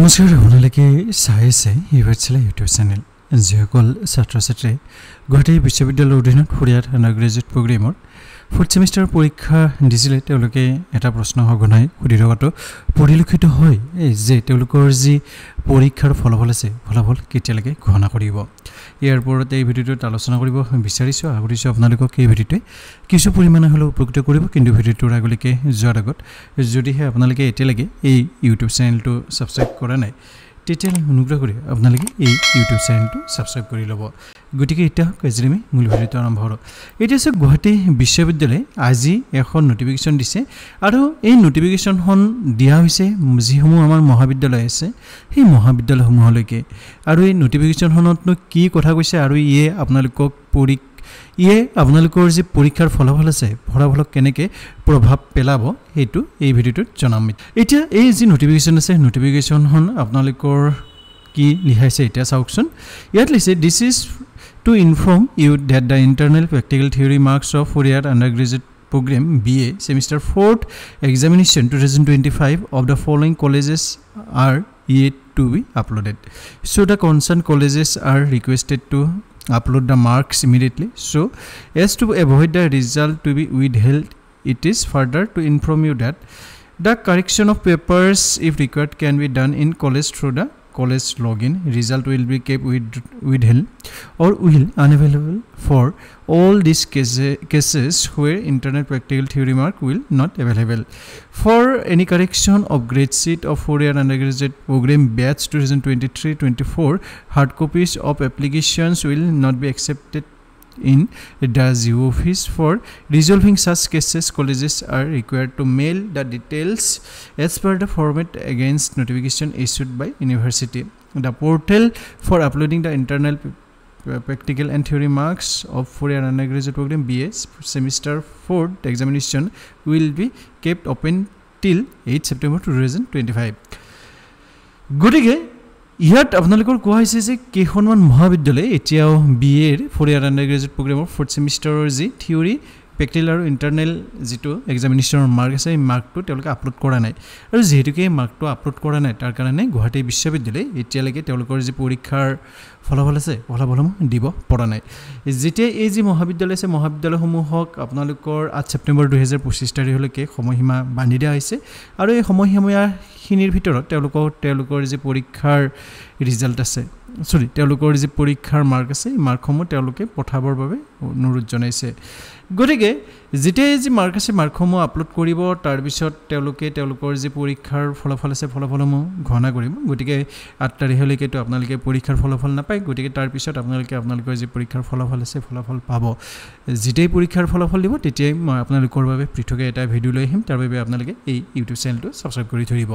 নমস্কাৰ আপোনালোকে চাই আছে ইউটিউব ইউটিউব চেনেল যিসকল ছাত্ৰ ছাত্ৰী গুৱাহাটী বিশ্ববিদ্যালয়ৰ অধীনত ফুৰিয়াৰ আণ্ডাৰগ্ৰেজুৱেট প্ৰগ্ৰেমৰ 4th সেমিষ্টাৰ পৰীক্ষা দিছিলে তেওঁলোকে এটা প্ৰশ্ন সঘনাই সুধি থকাটো পৰিলক্ষিত হয় যে তেওঁলোকৰ যি পৰীক্ষাৰ ফলাফল আছে ফলাফল কেতিয়ালৈকে ঘোষণা কৰিব ইয়াৰ ওপৰত এই ভিডিঅ'টোত আলোচনা কৰিব বিচাৰিছো আগৰিছো আপোনালোকক এই ভিডিঅ'টোৱে কিছু পৰিমাণে হলেও উপকৃত কৰিব কিন্তু ভিডিঅ'টোৰ আগলৈকে যোৱাৰ আগত যদিহে আপোনালোকে এতিয়ালৈকে এই ইউটিউব চেনেলটো সাবস্ক্ৰাইব কৰা নাই তেতিয়াহ'লে অনুগ্ৰহ কৰি আপোনালোকে এই ইউটিউব চেনেলটো সাবস্ক্ৰাইব কৰি ল'ব গতিকে এটা কাজিৰমি মূল ভিডিঅ'টো আৰম্ভ হলো এটা আছে গুৱাহাটী বিশ্ববিদ্যালয় আজি এখন নটিফিকেশন দিছে আৰু এই নটিফিকেশনখন দিয়া হৈছে যিসমূহ আমাৰ মহাবিদ্যালয় আছে সেই মহাবিদ্যালয়সমূহলৈকে আৰু এই নটিফিকেশনখনতনো কি কথা কৈছে আৰু ইয়ে আপোনালোকক আপোনালোকৰ যে পৰীক্ষাৰ ফলাফল আছে ফলাফলক কেনেকৈ প্ৰভাৱ পেলাব হেতু এই ভিডিঅ'টোত জনাম এতিয়া এই যে নটিফিকেশন আছে নটিফিকেশনখন আপোনালোকৰ কি লিখাইছে এটা চাওকচোন ইয়াত লিখে this is to inform you that the internal practical theory marks of 4-year undergraduate program BA semester 4th examination 2025 of the following colleges are yet to be uploaded. So the concerned colleges are requested to upload the marks immediately. So as to avoid the result to be withheld, it is further to inform you that the correction of papers if required can be done in college through the college login. Result will be kept withheld or will unavailable for all these cases where internal practical theory mark will not available. For any correction of grade sheet of 4-year undergraduate program batch 2023-24, hard copies of applications will not be accepted in the GU office. For resolving such cases, colleges are required to mail the details as per the format against notification issued by university. The portal for uploading the internal practical and theory marks of 4-year undergraduate program BA semester 4th examination will be kept open till 8 September 2025. গতিকে ইয়াত আপোনালোকৰ কোৱা হৈছে যে কেইখনমান মহাবিদ্যালয় এতিয়াও বিএৰ 4-year undergraduate প্ৰগ্ৰামৰ 4th সেমিষ্টাৰৰ যি থিওৰি প্ৰেক্টিকেল আৰু ইন্টাৰনেল যেটো এক্সামিনেশনৰ মাৰ্ক আছে এই মাৰ্কটো তেওঁলোকে আপলোড কৰা নাই আৰু যেহেতুকে মাৰ্কটো আপলোড কৰা নাই তাৰ কাৰণে গুৱাহাটী বিশ্ববিদ্যালয় এতিয়ালৈকে তেওঁলোকৰ যি পৰীক্ষাৰ ফলাফল আছে ফলাফলসমূহ দিব পৰা নাই যেতিয়া এই যি মহাবিদ্যালয় আছে মহাবিদ্যালয়সমূহক আপোনালোকৰ 8 ছেপ্টেম্বৰ 2025 তাৰিখলৈকে সময়সীমা বান্ধি দিয়া হৈছে আৰু এই সময়সীমাখিনিৰ ভিতৰত তেওঁলোকৰ যি পৰীক্ষাৰ ৰিজাল্ট আছে তেওঁলোকৰ যি পৰীক্ষাৰ মাৰ্ক আছে এই মাৰ্কসমূহ তেওঁলোকে পঠাবৰ বাবে অনুৰোধ জনাইছে গতিকে যেতিয়া যি মাৰ্ক আছে মাৰ্কসমূহ আপলোড কৰিব তাৰ পিছত তেওঁলোকৰ যি পৰীক্ষাৰ ফলাফল আছে ফলাফলসমূহ ঘোষণা কৰিব গতিকে 8 তাৰিখলৈকে তো আপোনালোকে পৰীক্ষাৰ ফলাফল নাপায় গতিকে তাৰ পিছত আপোনালোকৰ যি পৰীক্ষাৰ ফলাফল আছে ফলাফল পাব যেতিয়াই পৰীক্ষাৰ ফলাফল দিব তেতিয়াই মই আপোনালোকৰ বাবে পৃথক এটা ভিডিঅ লৈ আহিম তাৰ বাবে আপোনালোকে এই ইউটিউব চেনেলটো সাবস্ক্ৰাইব কৰি থৈ দিব